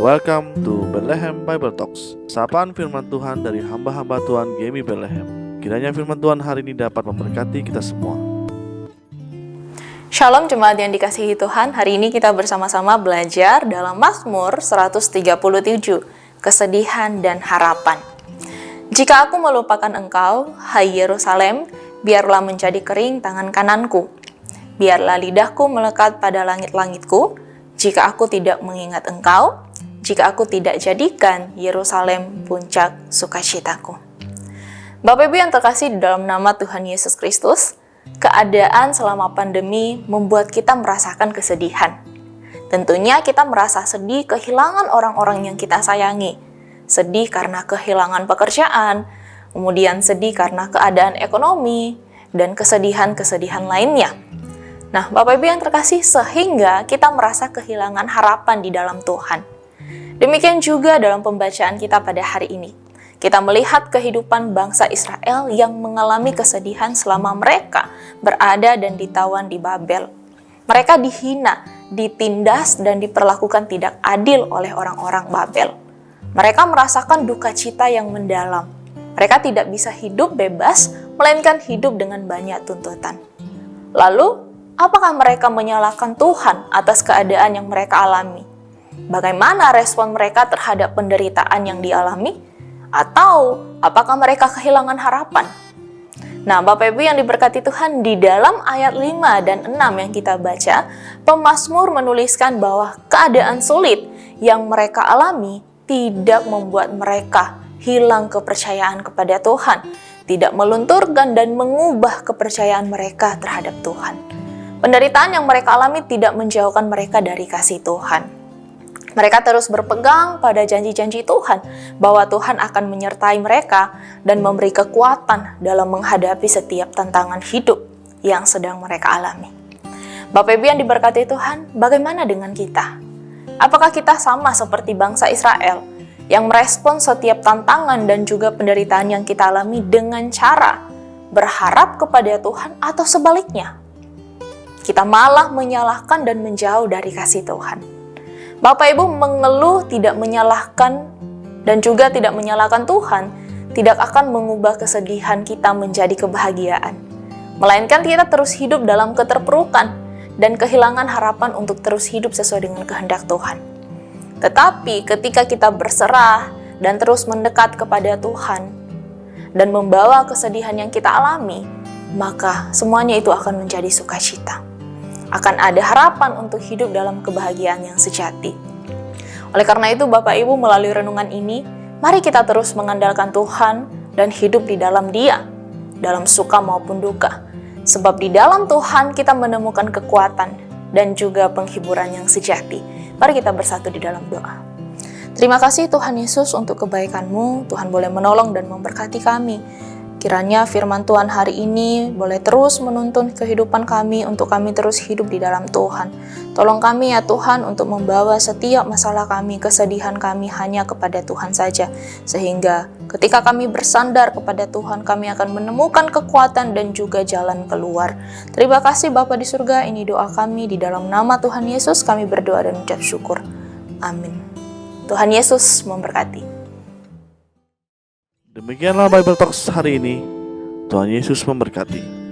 Welcome to Bethlehem Bible Talks. Sapaan firman Tuhan dari hamba-hamba Tuhan GMI Bethlehem. Kiranya firman Tuhan hari ini dapat memberkati kita semua. Shalom jemaat yang dikasihi Tuhan. Hari ini kita bersama-sama belajar dalam Mazmur 137, kesedihan dan harapan. Jika aku melupakan engkau, hai Yerusalem, biarlah menjadi kering tangan kananku. Biarlah lidahku melekat pada langit-langitku, jika aku tidak mengingat engkau, jika aku tidak jadikan Yerusalem puncak sukacitaku. Bapak Ibu yang terkasih di dalam nama Tuhan Yesus Kristus, keadaan selama pandemi membuat kita merasakan kesedihan. Tentunya kita merasa sedih kehilangan orang-orang yang kita sayangi, sedih karena kehilangan pekerjaan, kemudian sedih karena keadaan ekonomi, dan kesedihan-kesedihan lainnya. Nah, Bapak Ibu yang terkasih, sehingga kita merasa kehilangan harapan di dalam Tuhan. Demikian juga dalam pembacaan kita pada hari ini. Kita melihat kehidupan bangsa Israel yang mengalami kesedihan selama mereka berada dan ditawan di Babel. Mereka dihina, ditindas, dan diperlakukan tidak adil oleh orang-orang Babel. Mereka merasakan duka cita yang mendalam. Mereka tidak bisa hidup bebas, melainkan hidup dengan banyak tuntutan. Lalu, apakah mereka menyalahkan Tuhan atas keadaan yang mereka alami? Bagaimana respon mereka terhadap penderitaan yang dialami? Atau apakah mereka kehilangan harapan? Nah, Bapak Ibu yang diberkati Tuhan, di dalam ayat 5 dan 6 yang kita baca, pemazmur menuliskan bahwa keadaan sulit yang mereka alami tidak membuat mereka hilang kepercayaan kepada Tuhan, tidak melunturkan dan mengubah kepercayaan mereka terhadap Tuhan. Penderitaan yang mereka alami tidak menjauhkan mereka dari kasih Tuhan. Mereka terus berpegang pada janji-janji Tuhan bahwa Tuhan akan menyertai mereka dan memberi kekuatan dalam menghadapi setiap tantangan hidup yang sedang mereka alami. Bapak Ibu yang diberkati Tuhan, bagaimana dengan kita? Apakah kita sama seperti bangsa Israel yang merespon setiap tantangan dan juga penderitaan yang kita alami dengan cara berharap kepada Tuhan atau sebaliknya? Kita malah menyalahkan dan menjauh dari kasih Tuhan. Bapak Ibu mengeluh, tidak menyalahkan dan juga tidak menyalahkan Tuhan, tidak akan mengubah kesedihan kita menjadi kebahagiaan. Melainkan kita terus hidup dalam keterpurukan dan kehilangan harapan untuk terus hidup sesuai dengan kehendak Tuhan. Tetapi ketika kita berserah dan terus mendekat kepada Tuhan dan membawa kesedihan yang kita alami, maka semuanya itu akan menjadi sukacita. Akan ada harapan untuk hidup dalam kebahagiaan yang sejati. Oleh karena itu, Bapak Ibu, melalui renungan ini, mari kita terus mengandalkan Tuhan dan hidup di dalam Dia, dalam suka maupun duka. Sebab di dalam Tuhan kita menemukan kekuatan dan juga penghiburan yang sejati. Mari kita bersatu di dalam doa. Terima kasih Tuhan Yesus untuk kebaikan-Mu. Tuhan boleh menolong dan memberkati kami. Kiranya firman Tuhan hari ini boleh terus menuntun kehidupan kami untuk kami terus hidup di dalam Tuhan. Tolong kami ya Tuhan untuk membawa setiap masalah kami, kesedihan kami hanya kepada Tuhan saja. Sehingga ketika kami bersandar kepada Tuhan, kami akan menemukan kekuatan dan juga jalan keluar. Terima kasih Bapa di surga, ini doa kami di dalam nama Tuhan Yesus kami berdoa dan ucap syukur. Amin. Tuhan Yesus memberkati. Demikianlah Bible Talks hari ini. Tuhan Yesus memberkati.